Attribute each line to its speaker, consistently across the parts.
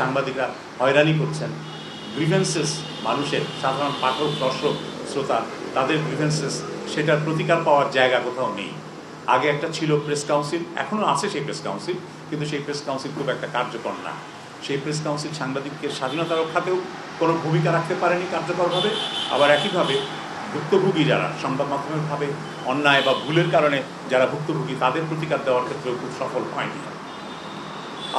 Speaker 1: সাংবাদিকরা হয়রানি করছেন, গ্রিভেন্সেস মানুষের, সাধারণ পাঠক, দর্শক, শ্রোতা, তাদের গ্রিভেন্সেস, সেটার প্রতিকার পাওয়ার জায়গা কোথাও নেই। আগে একটা ছিল প্রেস কাউন্সিল, এখনও আছে সেই প্রেস কাউন্সিল, কিন্তু সেই প্রেস কাউন্সিল খুব একটা কার্যকর না। সেই প্রেস কাউন্সিল সাংবাদিকের স্বাধীনতা রক্ষাতেও কোনো ভূমিকা রাখতে পারেনি কার্যকরভাবে, আবার একইভাবে ভুক্তভোগী যারা সংবাদ মাধ্যমেরভাবে অন্যায় বা ভুলের কারণে যারা ভুক্তভোগী তাদের প্রতিকার দেওয়ার ক্ষেত্রেও খুব সফল হয়নি।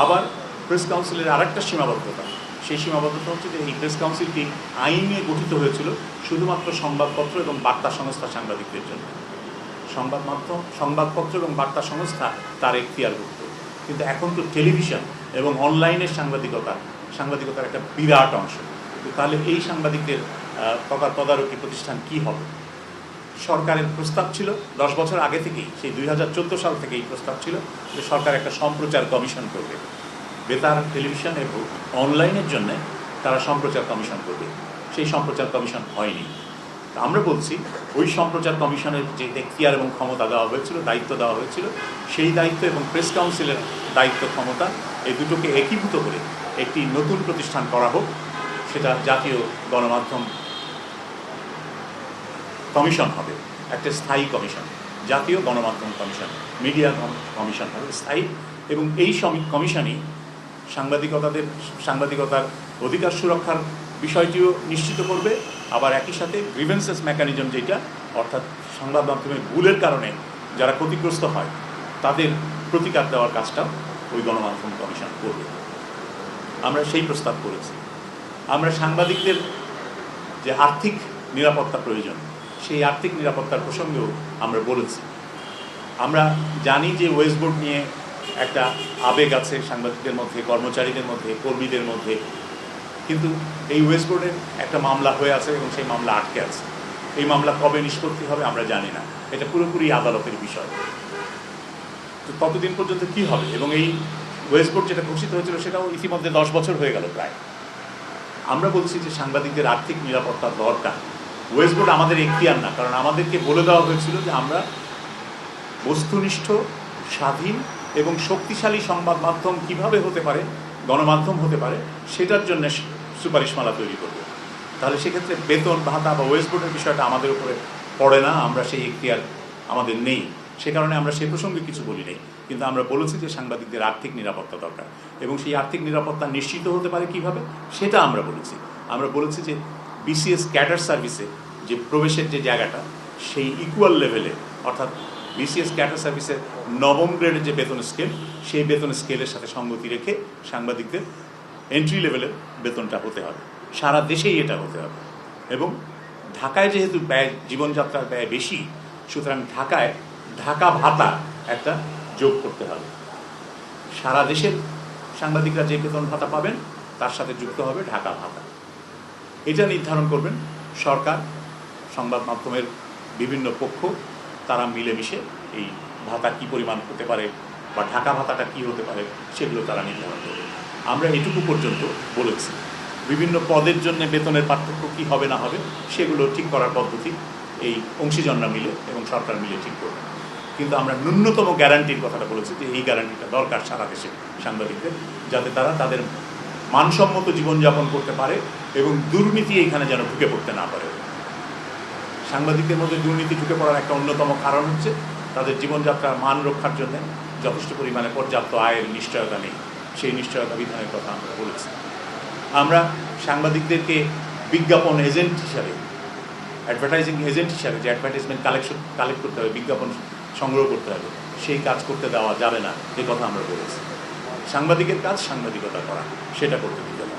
Speaker 1: আবার প্রেস কাউন্সিলের আরেকটা সীমাবদ্ধতা, সেই সীমাবদ্ধতা হচ্ছে যে এই প্রেস কাউন্সিলটি আইনে গঠিত হয়েছিল শুধুমাত্র সংবাদপত্র এবং বার্তা সংস্থা সাংবাদিকদের জন্য। সংবাদপত্র এবং বার্তা সংস্থা তার এখতিয়ারভুক্ত, কিন্তু এখন তো টেলিভিশন এবং অনলাইনের সাংবাদিকতার একটা বিরাট অংশ। তাহলে এই সাংবাদিকদের তদারকি প্রতিষ্ঠান কি হবে? সরকারের প্রস্তাব ছিল 10 বছর আগে থেকেই, সেই 2014 সাল থেকে এই প্রস্তাব ছিল যে সরকার একটা সম্প্রচার কমিশন করবে, বেতার, টেলিভিশন এবং অনলাইনের জন্য তারা সম্প্রচার কমিশন করবে। সেই সম্প্রচার কমিশন হয়নি। আমরা বলছি ওই সম্প্রচার কমিশনের যে এখতিয়ার এবং ক্ষমতা দেওয়া হয়েছিল, দায়িত্ব দেওয়া হয়েছিল, সেই দায়িত্ব এবং প্রেস কাউন্সিলের দায়িত্ব ক্ষমতা, এই দুটোকে একীভূত করে একটি নতুন প্রতিষ্ঠান করা হোক। সেটা জাতীয় গণমাধ্যম কমিশন হবে, একটা স্থায়ী কমিশন, জাতীয় গণমাধ্যম কমিশন, মিডিয়া কমিশন হবে স্থায়ী, এবং এই কমিশনই সাংবাদিকতার অধিকার সুরক্ষার বিষয়টিও নিশ্চিত করবে, আবার একই সাথে গ্রিভেন্সেস মেকানিজম যেটা, অর্থাৎ সংবাদ মাধ্যমের ভুলের কারণে যারা ক্ষতিগ্রস্ত হয় তাদের প্রতিকার দেওয়ার কাজটাও ওই গণমাধ্যম কমিশন করবে। আমরা সেই প্রস্তাব করেছি। আমরা সাংবাদিকদের যে আর্থিক নিরাপত্তা প্রয়োজন, সেই আর্থিক নিরাপত্তার প্রসঙ্গেও আমরা বলেছি। আমরা জানি যে ওয়েস্ট বোর্ড নিয়ে একটা আবেগ আছে সাংবাদিকদের মধ্যে, কর্মচারীদের মধ্যে, কর্মীদের মধ্যে, কিন্তু এই ওয়েস্ট বোর্ডের একটা মামলা হয়ে আছে এবং সেই মামলা আটকে আছে। এই মামলা কবে নিষ্পত্তি হবে আমরা জানি না, এটা পুরোপুরি আদালতের বিষয়। তো ততদিন পর্যন্ত কি হবে? এবং এই ওয়েস্ট বোর্ড যেটা ঘোষিত হয়েছিল সেটাও ইতিমধ্যে 10 বছর হয়ে গেল প্রায়। আমরা বলছি যে সাংবাদিকদের আর্থিক নিরাপত্তার দরকার। ওয়েস্ট বোর্ড আমাদের এখতিয়ার না, কারণ আমাদেরকে বলে দেওয়া হয়েছিল যে আমরা বস্তুনিষ্ঠ, স্বাধীন এবং শক্তিশালী সংবাদ মাধ্যম কীভাবে হতে পারে, গণমাধ্যম হতে পারে, সেটার জন্য সুপারিশমালা তৈরি করবে। তাহলে সেক্ষেত্রে বেতন ভাতা বা ওয়েস্ট বোর্ডের বিষয়টা আমাদের উপরে পড়ে না, আমরা সেই এখতিয়ার আমাদের নেই, সে কারণে আমরা সে প্রসঙ্গে কিছু বলি নেই। কিন্তু আমরা বলেছি যে সাংবাদিকদের আর্থিক নিরাপত্তা দরকার, এবং সেই আর্থিক নিরাপত্তা নিশ্চিত হতে পারে কিভাবে সেটা আমরা বলেছি। আমরা বলেছি যে বিসিএস ক্যাডার সার্ভিসে যে প্রবেশের যে জায়গাটা, সেই ইকুয়াল লেভেলে, অর্থাৎ বিসিএস ক্যাডার সার্ভিসের 9ম গ্রেডের যে বেতন স্কেল, সেই বেতন স্কেলের সাথে সঙ্গতি রেখে সাংবাদিকদের এন্ট্রি লেভেলের বেতনটা হতে হবে। সারা দেশেই এটা হতে হবে। এবং ঢাকায় যেহেতু জীবনযাত্রার ব্যয় বেশি, সুতরাং ঢাকা ভাতা একটা যোগ করতে হবে। সারা দেশের সাংবাদিকরা যে বেতন ভাতা পাবেন তার সাথে যুক্ত হবে ঢাকা ভাতা। এটা নির্ধারণ করবেন সরকার, সংবাদ মাধ্যমের বিভিন্ন পক্ষ, তারা মিলেমিশে এই ভাতা কী পরিমাণ হতে পারে বা ঢাকা ভাতাটা কী হতে পারে সেগুলো তারা নির্ধারণ করবে। আমরা এটুকু পর্যন্ত বলেছি। বিভিন্ন পদের জন্য বেতনের পার্থক্য কী হবে না হবে সেগুলো ঠিক করার পদ্ধতি এই অংশীজনরা মিলে এবং সরকার মিলে ঠিক করবে। কিন্তু আমরা ন্যূনতম গ্যারান্টির কথাটা বলেছি যে এই গ্যারান্টিটা দরকার সারা দেশে সাংবাদিকদের, যাতে তারা তাদের মানসম্মত জীবনযাপন করতে পারে এবং দুর্নীতি এইখানে যেন ঢুকে পড়তে না পারে। সাংবাদিকদের মধ্যে দুর্নীতি ঢুকে পড়ার একটা অন্যতম কারণ হচ্ছে তাদের জীবনযাত্রার মান রক্ষার জন্য যথেষ্ট পরিমাণে পর্যাপ্ত আয়ের নিশ্চয়তা নেই। সেই নিশ্চয়তা বিধানের কথা আমরা বলেছি। আমরা সাংবাদিকদেরকে বিজ্ঞাপন এজেন্ট হিসাবে, অ্যাডভার্টাইজিং এজেন্ট হিসাবে, যে অ্যাডভার্টাইজমেন্ট কালেক্ট করতে হবে, বিজ্ঞাপন সংগ্রহ করতে হবে, সেই কাজ করতে দেওয়া যাবে না, এ কথা আমরা বলেছি। সাংবাদিকের কাজ সাংবাদিকতা করা, সেটা করতে দিতে হবে।